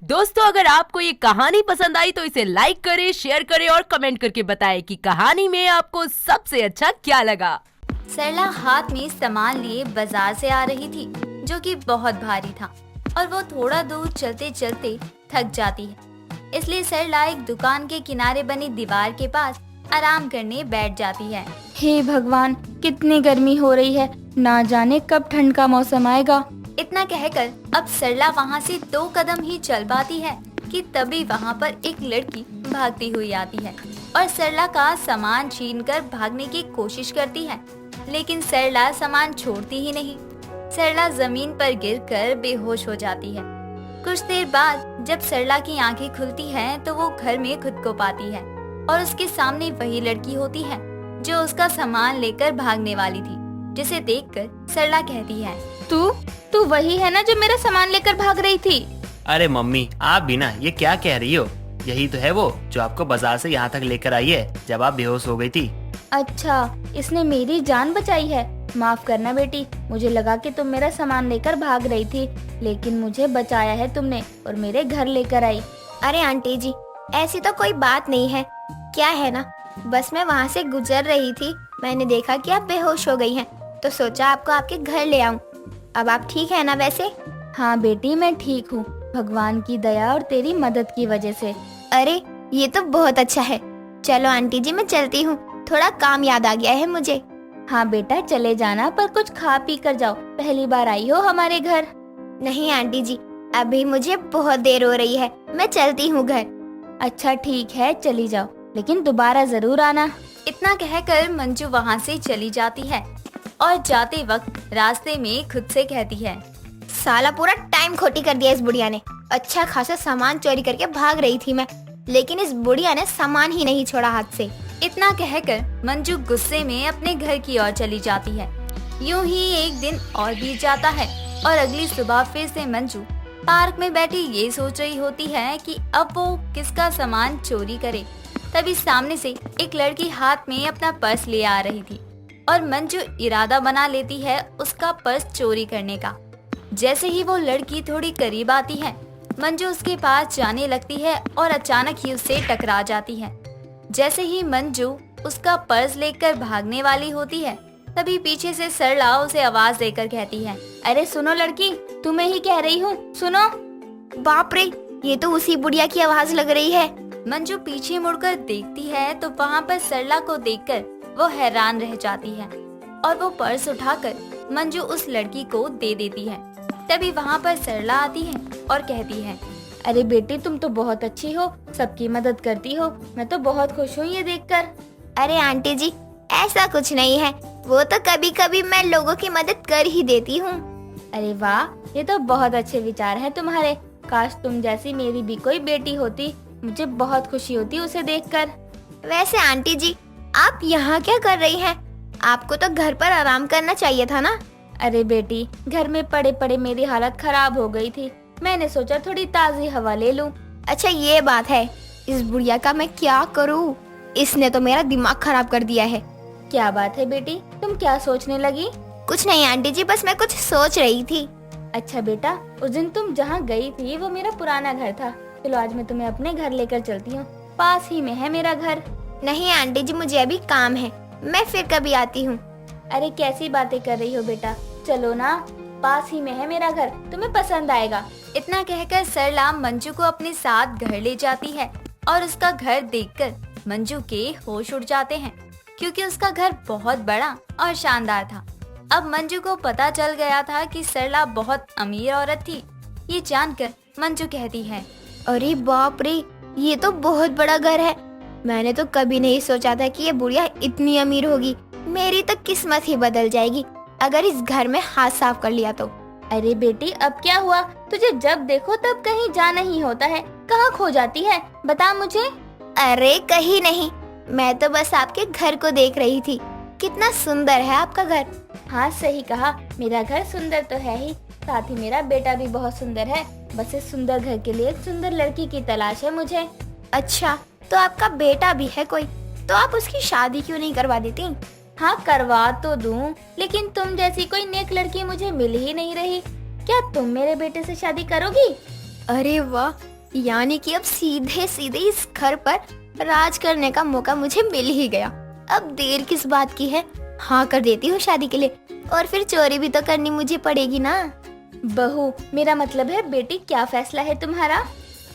दोस्तों, अगर आपको ये कहानी पसंद आई तो इसे लाइक करें, शेयर करें और कमेंट करके बताएं कि कहानी में आपको सबसे अच्छा क्या लगा। सरला हाथ में सामान लिए बाजार से आ रही थी, जो कि बहुत भारी था और वो थोड़ा दूर चलते चलते थक जाती है। इसलिए सरला एक दुकान के किनारे बनी दीवार के पास आराम करने बैठ जाती है। हे भगवान, कितनी गर्मी हो रही है, ना जाने कब ठंड का मौसम आएगा। इतना कहकर अब सरला वहाँ से 2 कदम ही चल पाती है कि तभी वहाँ पर एक लड़की भागती हुई आती है और सरला का सामान छीनकर भागने की कोशिश करती है, लेकिन सरला सामान छोड़ती ही नहीं। सरला जमीन पर गिरकर बेहोश हो जाती है। कुछ देर बाद जब सरला की आंखें खुलती हैं तो वो घर में खुद को पाती है और उसके सामने वही लड़की होती है जो उसका सामान लेकर भागने वाली थी, जिसे देखकर सरला कहती है, तू वही है ना जो मेरा सामान लेकर भाग रही थी? अरे मम्मी, आप भी ना ये क्या कह रही हो? यही तो है वो जो आपको बाजार से यहाँ तक लेकर आई है जब आप बेहोश हो गई थी। अच्छा, इसने मेरी जान बचाई है। माफ करना बेटी, मुझे लगा कि तुम मेरा सामान लेकर भाग रही थी, लेकिन मुझे बचाया है तुमने और मेरे घर लेकर आई। अरे आंटी जी, ऐसी तो कोई बात नहीं है। क्या है ना, बस मैं वहाँ से गुजर रही थी, मैंने देखा कि आप बेहोश हो गई हैं, तो सोचा आपको आपके घर ले आऊं। अब आप ठीक है ना वैसे? हाँ बेटी, मैं ठीक हूँ, भगवान की दया और तेरी मदद की वजह से। अरे ये तो बहुत अच्छा है। चलो आंटी जी, मैं चलती हूँ, थोड़ा काम याद आ गया है मुझे। हाँ बेटा, चले जाना, पर कुछ खा पी कर जाओ, पहली बार आई हो हमारे घर। नहीं आंटी जी, अभी मुझे बहुत देर हो रही है, मैं चलती हूँ घर। अच्छा ठीक है, चली जाओ, लेकिन दोबारा जरूर आना। इतना कहकर मंजू वहाँ से चली जाती है और जाते वक्त रास्ते में खुद से कहती है, साला पूरा टाइम खोटी कर दिया इस बुढ़िया ने। अच्छा खासा सामान चोरी करके भाग रही थी मैं, लेकिन इस बुढ़िया ने सामान ही नहीं छोड़ा हाथ से। इतना कहकर मंजू गुस्से में अपने घर की ओर चली जाती है। यूं ही एक दिन और बीत जाता है और अगली सुबह फिर से मंजू पार्क में बैठी ये सोच रही होती है कि अब वो किसका सामान चोरी करे। तभी सामने से एक लड़की हाथ में अपना पर्स ले आ रही थी और मंजू इरादा बना लेती है उसका पर्स चोरी करने का। जैसे ही वो लड़की थोड़ी करीब आती है, मंजू उसके पास जाने लगती है और अचानक ही उससे टकरा जाती है। जैसे ही मंजू उसका पर्स लेकर भागने वाली होती है, तभी पीछे से सरला उसे आवाज देकर कहती है, अरे सुनो लड़की, तुम्हें ही कह रही हूँ, सुनो। बाप रे, ये तो उसी बुढ़िया की आवाज लग रही है। मंजू पीछे मुड़कर देखती है तो वहाँ पर सरला को देखकर वो हैरान रह जाती है और वो पर्स उठाकर मंजू उस लड़की को दे देती है। तभी वहाँ पर सरला आती है और कहती है, अरे बेटी, तुम तो बहुत अच्छी हो, सबकी मदद करती हो, मैं तो बहुत खुश हूँ ये देखकर। अरे आंटी जी, ऐसा कुछ नहीं है, वो तो कभी कभी मैं लोगों की मदद कर ही देती हूँ। अरे वाह, ये तो बहुत अच्छे विचार हैं तुम्हारे। काश तुम जैसी मेरी भी कोई बेटी होती, मुझे बहुत खुशी होती उसे देखकर। वैसे आंटी जी, आप यहाँ क्या कर रही हैं? आपको तो घर पर आराम करना चाहिए था ना। अरे बेटी, घर में पड़े पड़े मेरी हालत खराब हो गई थी, मैंने सोचा थोड़ी ताज़ी हवा ले लूं। अच्छा ये बात है, इस बुढ़िया का मैं क्या करूं? इसने तो मेरा दिमाग खराब कर दिया है। क्या बात है बेटी, तुम क्या सोचने लगी? कुछ नहीं आंटी जी, बस मैं कुछ सोच रही थी। अच्छा बेटा, उस दिन तुम जहाँ गई थी वो मेरा पुराना घर था। चलो आज मैं तुम्हें अपने घर लेकर चलती हूँ, पास ही में है मेरा घर। नहीं आंटी जी, मुझे अभी काम है, मैं फिर कभी आती हूँ। अरे कैसी बातें कर रही हो बेटा, चलो ना, पास ही में है मेरा घर, तुम्हें पसंद आएगा। इतना कहकर सरला मंजू को अपने साथ घर ले जाती है और उसका घर देखकर मंजू के होश उड़ जाते हैं, क्योंकि उसका घर बहुत बड़ा और शानदार था। अब मंजू को पता चल गया था कि सरला बहुत अमीर औरत थी। ये जानकर मंजू कहती है, अरे बाप रे, ये तो बहुत बड़ा घर है। मैंने तो कभी नहीं सोचा था कि ये बुढ़िया इतनी अमीर होगी। मेरी तो किस्मत ही बदल जाएगी अगर इस घर में हाथ साफ कर लिया तो। अरे बेटी, अब क्या हुआ? तुझे जब देखो तब कहीं जाना ही होता है, कहाँ खो जाती है, बता मुझे। अरे कहीं नहीं, मैं तो बस आपके घर को देख रही थी। कितना सुंदर है आपका घर। हाँ सही कहा, मेरा घर सुंदर तो है ही, साथ ही मेरा बेटा भी बहुत सुंदर है। बस इस सुंदर घर के लिए एक सुंदर लड़की की तलाश है मुझे। अच्छा, तो आपका बेटा भी है कोई? तो आप उसकी शादी क्यों नहीं करवा देती? हाँ करवा तो दूं, लेकिन तुम जैसी कोई नेक लड़की मुझे मिल ही नहीं रही। क्या तुम मेरे बेटे से शादी करोगी? अरे वाह, यानी कि अब सीधे सीधे इस घर पर राज करने का मौका मुझे मिल ही गया। अब देर किस बात की है, हाँ कर देती हूँ शादी के लिए, और फिर चोरी भी तो करनी मुझे पड़ेगी ना। बहू, मेरा मतलब है बेटी, क्या फैसला है तुम्हारा?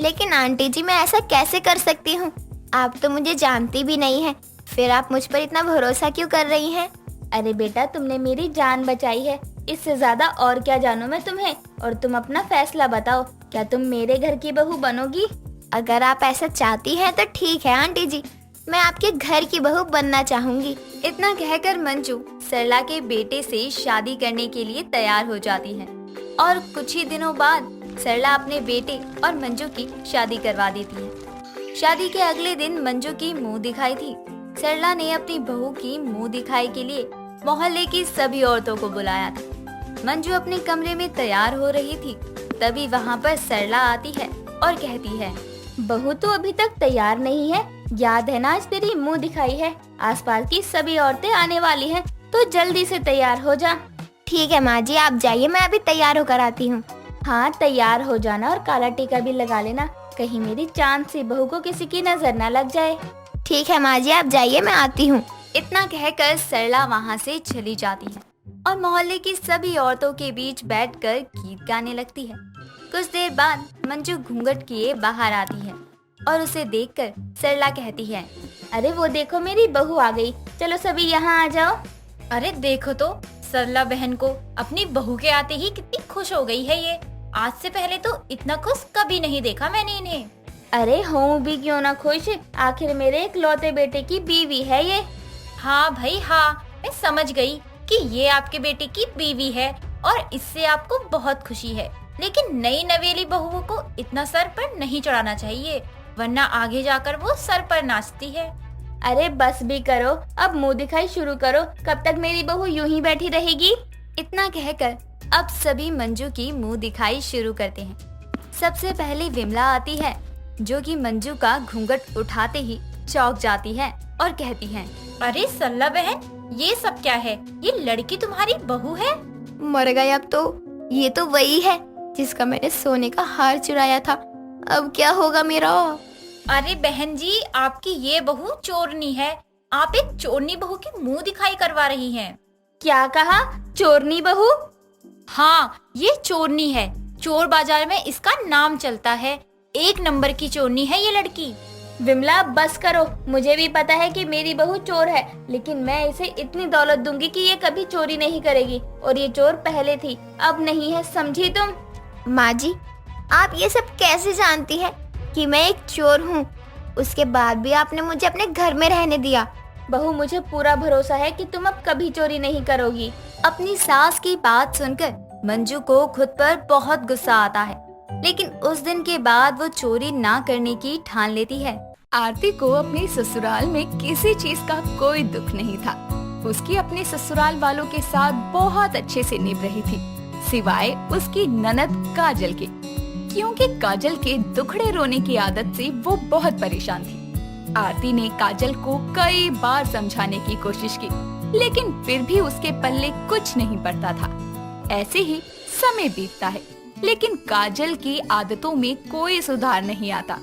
लेकिन आंटी जी, मैं ऐसा कैसे कर सकती हूँ? आप तो मुझे जानती भी नहीं है, फिर आप मुझ पर इतना भरोसा क्यों कर रही हैं? अरे बेटा, तुमने मेरी जान बचाई है, इससे ज्यादा और क्या जानूं मैं तुम्हें। और तुम अपना फैसला बताओ, क्या तुम मेरे घर की बहू बनोगी? अगर आप ऐसा चाहती हैं तो ठीक है आंटी जी, मैं आपके घर की बहू बनना चाहूंगी। इतना कहकर मंजू सरला के बेटे से शादी करने के लिए तैयार हो जाती है और कुछ ही दिनों बाद सरला अपने बेटे और मंजू की शादी करवा देती है। शादी के अगले दिन मंजू की मुंह दिखाई थी। सरला ने अपनी बहू की मुंह दिखाई के लिए मोहल्ले की सभी औरतों को बुलाया था। मंजू अपने कमरे में तैयार हो रही थी, तभी वहाँ पर सरला आती है और कहती है, बहू तो अभी तक तैयार नहीं है, याद है ना आज तेरी मुंह दिखाई है, आसपास की सभी औरतें आने वाली हैं, तो जल्दी से तैयार हो जा। ठीक है माँ जी, आप जाइए, मैं अभी तैयार होकर आती हूँ। हाँ, तैयार हो जाना और काला टीका भी लगा लेना, कहीं मेरी चांद सी बहू को किसी की नजर न लग जाए। ठीक है माँ जी, आप जाइए, मैं आती हूँ। इतना कहकर सरला वहाँ से चली जाती है और मोहल्ले की सभी औरतों के बीच बैठकर गीत गाने लगती है। कुछ देर बाद मंजू घूंघट किए बाहर आती है और उसे देखकर सरला कहती है, अरे वो देखो, मेरी बहू आ गई, चलो सभी यहाँ आ जाओ। अरे देखो तो, सरला बहन को अपनी बहू के आते ही कितनी खुश हो गई है ये। आज से पहले तो इतना खुश कभी नहीं देखा मैंने इन्हें। अरे हूँ भी क्यों ना खुश, आखिर मेरे इकलौते बेटे की बीवी है ये। हाँ भाई हाँ, मैं समझ गई कि ये आपके बेटे की बीवी है और इससे आपको बहुत खुशी है। लेकिन नई नवेली बहुओं को इतना सर पर नहीं चढ़ाना चाहिए, वरना आगे जाकर वो सर पर नाचती है। अरे बस भी करो, अब मुंह दिखाई शुरू करो, कब तक मेरी बहू यूं ही बैठी रहेगी? इतना कहकर अब सभी मंजू की मुंह दिखाई शुरू करते हैं। सबसे पहले विमला आती है, जो कि मंजू का घूंघट उठाते ही चौंक जाती है और कहती है, अरे सरला बहन, ये सब क्या है? ये लड़की तुम्हारी बहू है? मर गए अब तो, ये तो वही है जिसका मैंने सोने का हार चुराया था। अब क्या होगा मेरा? अरे बहन जी, आपकी ये बहू चोरनी है। आप एक चोरनी बहू की मुंह दिखाई करवा रही हैं। क्या कहा? चोरनी बहू? हाँ, ये चोरनी है। चोर बाजार में इसका नाम चलता है। 1 नंबर की चोरनी है ये लड़की। विमला बस करो, मुझे भी पता है कि मेरी बहू चोर है, लेकिन मैं इसे इतनी दौलत दूंगी कि ये कभी चोरी नहीं करेगी। और ये चोर पहले थी, अब नहीं है, समझी तुम? माँ जी, आप ये सब कैसे जानती हैं कि मैं एक चोर हूँ? उसके बाद भी आपने मुझे अपने घर में रहने दिया। बहू, मुझे पूरा भरोसा है कि तुम अब कभी चोरी नहीं करोगी। अपनी सास की बात सुनकर मंजू को खुद पर बहुत गुस्सा आता है, लेकिन उस दिन के बाद वो चोरी ना करने की ठान लेती है। आरती को अपने ससुराल में किसी चीज का कोई दुख नहीं था। उसकी अपने ससुराल वालों के साथ बहुत अच्छे से निभ रही थी, सिवाय उसकी ननद काजल के, क्योंकि काजल के दुखड़े रोने की आदत से वो बहुत परेशान थी। आरती ने काजल को कई बार समझाने की कोशिश की, लेकिन फिर भी उसके पल्ले कुछ नहीं पड़ता था। ऐसे ही समय बीतता है, लेकिन काजल की आदतों में कोई सुधार नहीं आता।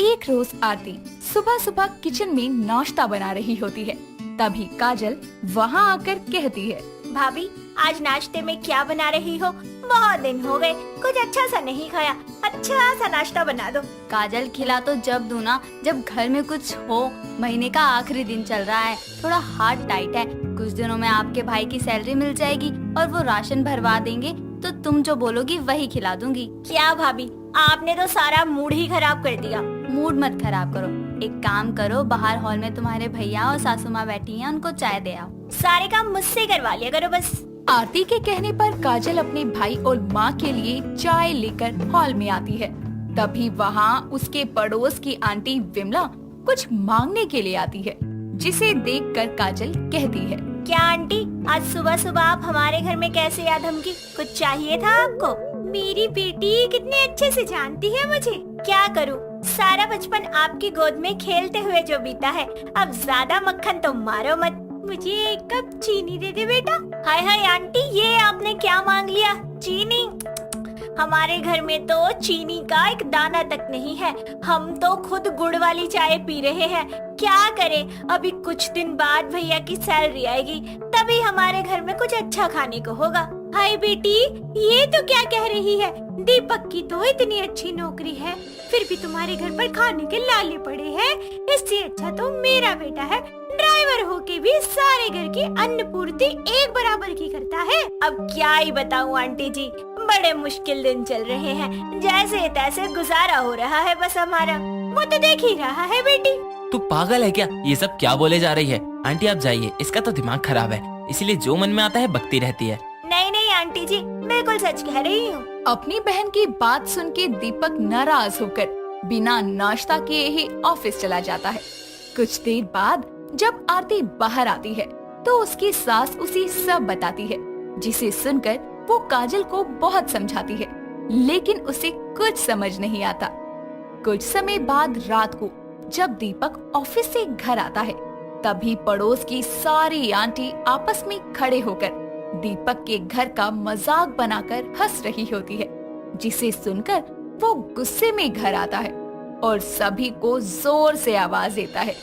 एक रोज आरती सुबह सुबह किचन में नाश्ता बना रही होती है, तभी काजल वहाँ आकर कहती है, भाभी, आज नाश्ते में क्या बना रही हो? बहुत दिन हो गए, कुछ अच्छा सा नहीं खाया, अच्छा सा नाश्ता बना दो। काजल, खिला तो जब दूं ना जब घर में कुछ हो। महीने का आखिरी दिन चल रहा है, थोड़ा हाथ टाइट है। कुछ दिनों में आपके भाई की सैलरी मिल जाएगी और वो राशन भरवा देंगे, तो तुम जो बोलोगी वही खिला दूंगी। क्या भाभी, आपने तो सारा मूड ही खराब कर दिया। मूड मत खराब करो, एक काम करो, बाहर हॉल में तुम्हारे भैया और सासू माँ बैठी हैं, उनको चाय दे आओ। सारे काम मुझसे करवा लिया करो बस। आरती के कहने पर काजल अपने भाई और माँ के लिए चाय लेकर हॉल में आती है। तभी वहाँ उसके पड़ोस की आंटी विमला कुछ मांगने के लिए आती है, जिसे देखकर काजल कहती है, क्या आंटी, आज सुबह सुबह आप हमारे घर में कैसे याद हमकी? कुछ चाहिए था आपको? मेरी बेटी कितने अच्छे से जानती है मुझे। क्या करूं, सारा बचपन आपकी गोद में खेलते हुए जो बीता है। अब ज्यादा मक्खन तो मारो मत, मुझे 1 कप चीनी दे दे बेटा। हाय हाय आंटी, ये आपने क्या मांग लिया? चीनी? हमारे घर में तो चीनी का एक दाना तक नहीं है। हम तो खुद गुड़ वाली चाय पी रहे हैं। क्या करें, अभी कुछ दिन बाद भैया की सैलरी आएगी, तभी हमारे घर में कुछ अच्छा खाने को होगा। हाय बेटी, ये तो क्या कह रही है? दीपक की तो इतनी अच्छी नौकरी है, फिर भी तुम्हारे घर पर खाने के लाले पड़े हैं। इससे अच्छा तो मेरा बेटा है, ड्राइवर होके भी सारे घर की अन्न पूर्ति एक बराबर की करता है। अब क्या ही बताऊं आंटी जी, बड़े मुश्किल दिन चल रहे हैं। जैसे तैसे गुजारा हो रहा है बस हमारा। वो तो देख ही रहा है बेटी। तू पागल है क्या? ये सब क्या बोले जा रही है? आंटी आप जाइए, इसका तो दिमाग खराब है, इसलिए जो मन में आता है बकती रहती है। नहीं नहीं आंटी जी, बिल्कुल सच कह रही हूँ। अपनी बहन की बात सुन के दीपक नाराज होकर बिना नाश्ता किए ही ऑफिस चला जाता है। कुछ देर बाद जब आरती बाहर आती है तो उसकी सास उसे सब बताती है, जिसे सुनकर वो काजल को बहुत समझाती है, लेकिन उसे कुछ समझ नहीं आता। कुछ समय बाद रात को जब दीपक ऑफिस से घर आता है, तभी पड़ोस की सारी आंटी आपस में खड़े होकर दीपक के घर का मजाक बनाकर हंस रही होती है, जिसे सुनकर वो गुस्से में घर आता है और सभी को जोर से आवाज देता है,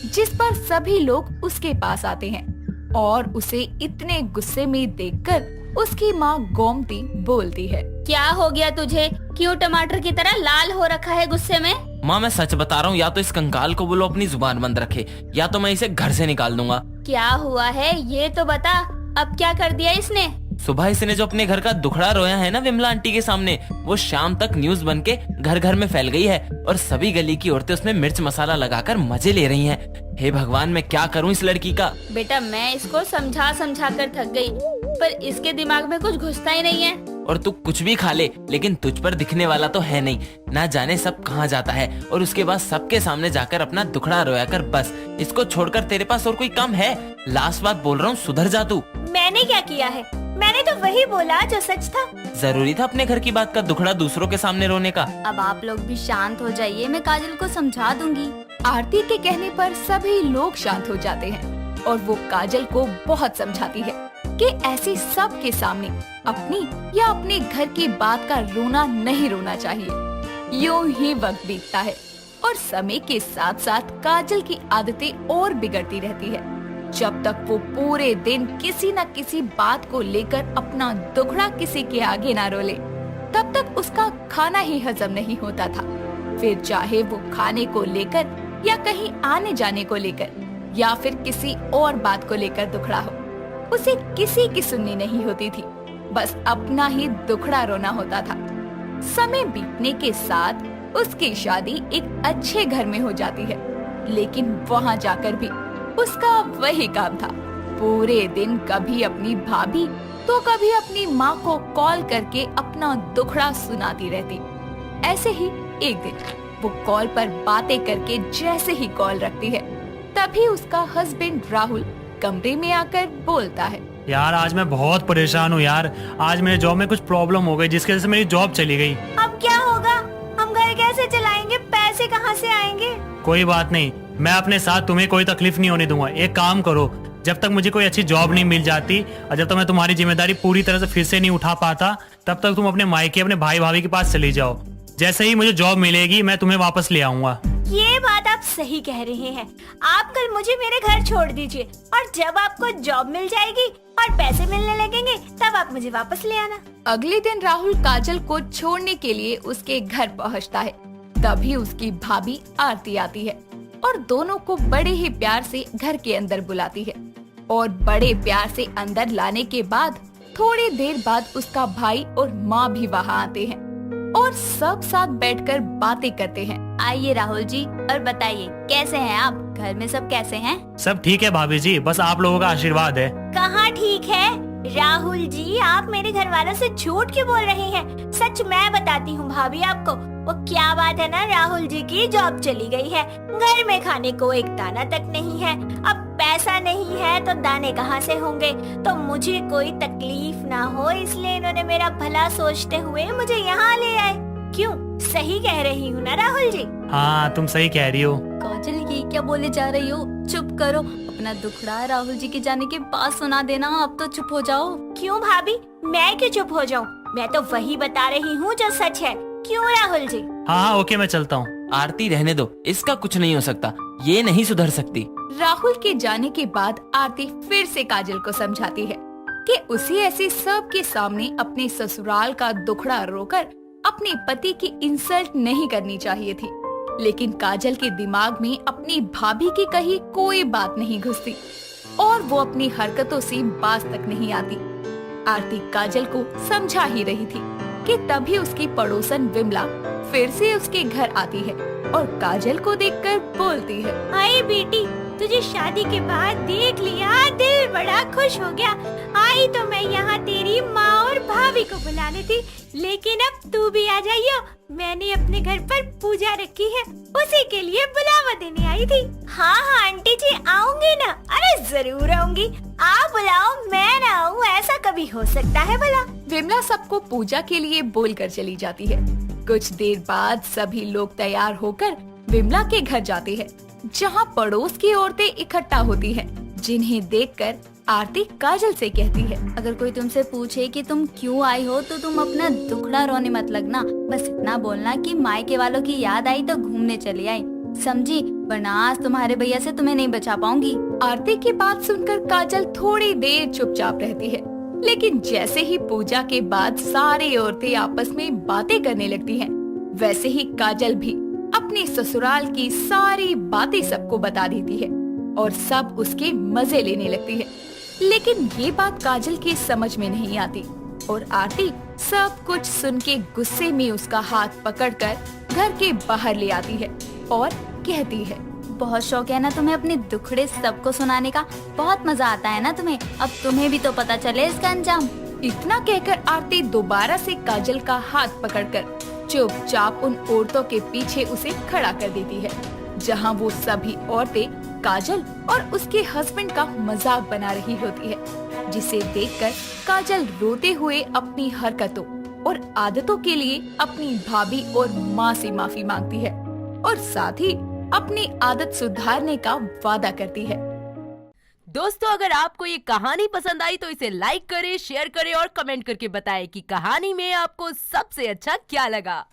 जिस पर सभी लोग उसके पास आते हैं और उसे इतने गुस्से में देखकर उसकी माँ गोमती बोलती है। क्या हो गया तुझे? क्यों टमाटर की तरह लाल हो रखा है गुस्से में? माँ मैं सच बता रहा हूँ, या तो इस कंकाल को बोलो अपनी जुबान बंद रखे, या तो मैं इसे घर से निकाल दूंगा। क्या हुआ है ये तो बता, अब क्या कर दिया इसने? सुबह इसने जो अपने घर का दुखड़ा रोया है ना विमला आंटी के सामने, वो शाम तक न्यूज बन के घर घर में फैल गई है और सभी गली की औरतें उसमें मिर्च मसाला लगाकर मजे ले रही हैं। हे भगवान, मैं क्या करूं इस लड़की का। बेटा मैं इसको समझा समझा कर थक गई, पर इसके दिमाग में कुछ घुसता ही नहीं है। और तू कुछ भी खा ले, लेकिन तुझ पर दिखने वाला तो है नहीं। ना जाने सब कहाँ जाता है और उसके बाद सबके सामने जाकर अपना दुखड़ा रोया कर। बस इसको छोड़कर तेरे पास और कोई काम है? लास्ट बात बोल रहा हूँ, सुधर जा तू। मैंने क्या किया है? मैंने तो वही बोला जो सच था। जरूरी था अपने घर की बात का दुखड़ा दूसरों के सामने रोने का? अब आप लोग भी शांत हो जाइए, मैं काजल को समझा दूंगी। आरती के कहने पर सभी लोग शांत हो जाते हैं और वो काजल को बहुत समझाती है कि ऐसे सब के सामने अपनी या अपने घर की बात का रोना नहीं रोना चाहिए। यूं ही वक्त बीतता है और समय के साथ साथ काजल की आदतें और बिगड़ती रहती है, जब तक वो पूरे दिन किसी न किसी बात को लेकर अपना दुखड़ा किसी के आगे ना रोले, तब तक उसका खाना ही हजम नहीं होता था। फिर चाहे वो खाने को लेकर या कहीं आने जाने को लेकर या फिर किसी और बात को लेकर दुखड़ा हो, उसे किसी की सुननी नहीं होती थी, बस अपना ही दुखड़ा रोना होता था। समय बीतने के साथ उसकी शादी एक अच्छे घर में हो जाती है, लेकिन वहाँ जाकर भी उसका वही काम था। पूरे दिन कभी अपनी भाभी तो कभी अपनी माँ को कॉल करके अपना दुखड़ा सुनाती रहती। ऐसे ही एक दिन वो कॉल पर बातें करके जैसे ही कॉल रखती है, तभी उसका हस्बैंड राहुल कमरे में आकर बोलता है, यार आज मैं बहुत परेशान हूँ यार। आज मेरे जॉब में कुछ प्रॉब्लम हो गई, जिसकी वजह से मेरी जॉब चली गई। अब क्या होगा? हम घर कैसे चलाएंगे? पैसे कहाँ से आएंगे? कोई बात नहीं, मैं अपने साथ तुम्हें कोई तकलीफ नहीं होने दूंगा। एक काम करो, जब तक मुझे कोई अच्छी जॉब नहीं मिल जाती और जब तक मैं तुम्हारी जिम्मेदारी पूरी तरह से फिर से नहीं उठा पाता, तब तक तुम अपने मायके अपने भाई भाभी के पास चली जाओ। जैसे ही मुझे जॉब मिलेगी मैं तुम्हें वापस ले आऊंगा। ये बात आप सही कह रहे हैं। आप कल मुझे मेरे घर छोड़ दीजिए और जब आपको जॉब मिल जाएगी और पैसे मिलने लगेंगे तब आप मुझे वापस ले आना। अगले दिन राहुल काजल को छोड़ने के लिए उसके घर पहुंचता है। तभी उसकी भाभी आरती आती है और दोनों को बड़े ही प्यार से घर के अंदर बुलाती है और बड़े प्यार से अंदर लाने के बाद थोड़ी देर बाद उसका भाई और माँ भी वहाँ आते हैं और सब साथ बैठकर बातें करते हैं। आइए राहुल जी, और बताइए कैसे हैं आप? घर में सब कैसे हैं? सब ठीक है भाभी जी, बस आप लोगों का आशीर्वाद है। कहाँ ठीक है राहुल जी, आप मेरे घर वालों से झूठ क्यों बोल रहे हैं? सच मैं बताती हूँ भाभी आपको। वो क्या बात है ना, राहुल जी की जॉब चली गई है, घर में खाने को एक दाना तक नहीं है। अब पैसा नहीं है तो दाने कहाँ से होंगे? तो मुझे कोई तकलीफ ना हो इसलिए इन्होंने मेरा भला सोचते हुए मुझे यहाँ ले आए। क्यों, सही कह रही हूँ ना राहुल जी? हाँ तुम सही कह रही हो। काजल ये क्या बोले जा रही हो? चुप करो, अपना दुखड़ा राहुल जी के जाने के बाद सुना देना। अब तो चुप हो जाओ। क्यों भाभी, मैं क्यों चुप हो जाऊँ? मैं तो वही बता रही हूँ जो सच है। क्यों राहुल जी? हाँ हाँ ओके, मैं चलता हूँ। आरती रहने दो, इसका कुछ नहीं हो सकता, ये नहीं सुधर सकती। राहुल के जाने के बाद आरती फिर से काजल को समझाती है कि उसे ऐसे सबके सामने अपने ससुराल का दुखड़ा रोकर अपने पति की इंसल्ट नहीं करनी चाहिए थी। लेकिन काजल के दिमाग में अपनी भाभी की कही कोई बात नहीं घुसती और वो अपनी हरकतों से बाज तक नहीं आती। आरती काजल को समझा ही रही थी कि तभी उसकी पड़ोसन विमला फिर से उसके घर आती है और काजल को देखकर बोलती है, हाय बेटी, तुझे शादी के बाद देख लिया, दिल बड़ा खुश हो गया। आई तो मैं यहाँ तेरी माँ और भाभी को बुलाने थी, लेकिन अब तू भी आ जाइयो। मैंने अपने घर पर पूजा रखी है, उसी के लिए बुलावा देने आई थी। हाँ हाँ आंटी जी, आऊंगी ना। अरे जरूर आऊंगी, आप बुलाओ मैं ना आऊँ, ऐसा कभी हो सकता है भला? विमला सबको पूजा के लिए बोलकर चली जाती है। कुछ देर बाद सभी लोग तैयार होकर विमला के घर जाते हैं, जहाँ पड़ोस की औरतें इकट्ठा होती हैं, जिन्हें देखकर आरती काजल से कहती है, अगर कोई तुमसे पूछे कि तुम क्यों आई हो तो तुम अपना दुखड़ा रोने मत लगना, बस इतना बोलना कि मायके वालों की याद आई तो घूमने चली आई, समझी? वरना आज तुम्हारे भैया से तुम्हें नहीं बचा पाऊंगी। आरती की बात सुनकर काजल थोड़ी देर चुपचाप रहती है, लेकिन जैसे ही पूजा के बाद सारी औरतें आपस में बातें करने लगती हैं, वैसे ही काजल भी अपने ससुराल की सारी बातें सबको बता देती है और सब उसके मजे लेने लगती है। लेकिन ये बात काजल की समझ में नहीं आती और आरती सब कुछ सुन के गुस्से में उसका हाथ पकड़कर घर के बाहर ले आती है और कहती है, बहुत शौक है ना तुम्हें अपने दुखड़े सबको सुनाने का, बहुत मजा आता है ना तुम्हें, अब तुम्हें भी तो पता चले इसका अंजाम। इतना कहकर आरती दोबारा से काजल का हाथ पकड़कर चुपचाप उन औरतों के पीछे उसे खड़ा कर देती है, जहां वो सभी औरतें काजल और उसके हस्बैंड का मजाक बना रही होती है, जिसे देखकर काजल रोते हुए अपनी हरकतों और आदतों के लिए अपनी भाभी और माँ से माफी मांगती है और साथ ही अपनी आदत सुधारने का वादा करती है। दोस्तों, अगर आपको ये कहानी पसंद आई तो इसे लाइक करें, शेयर करें और कमेंट करके बताएं कि कहानी में आपको सबसे अच्छा क्या लगा।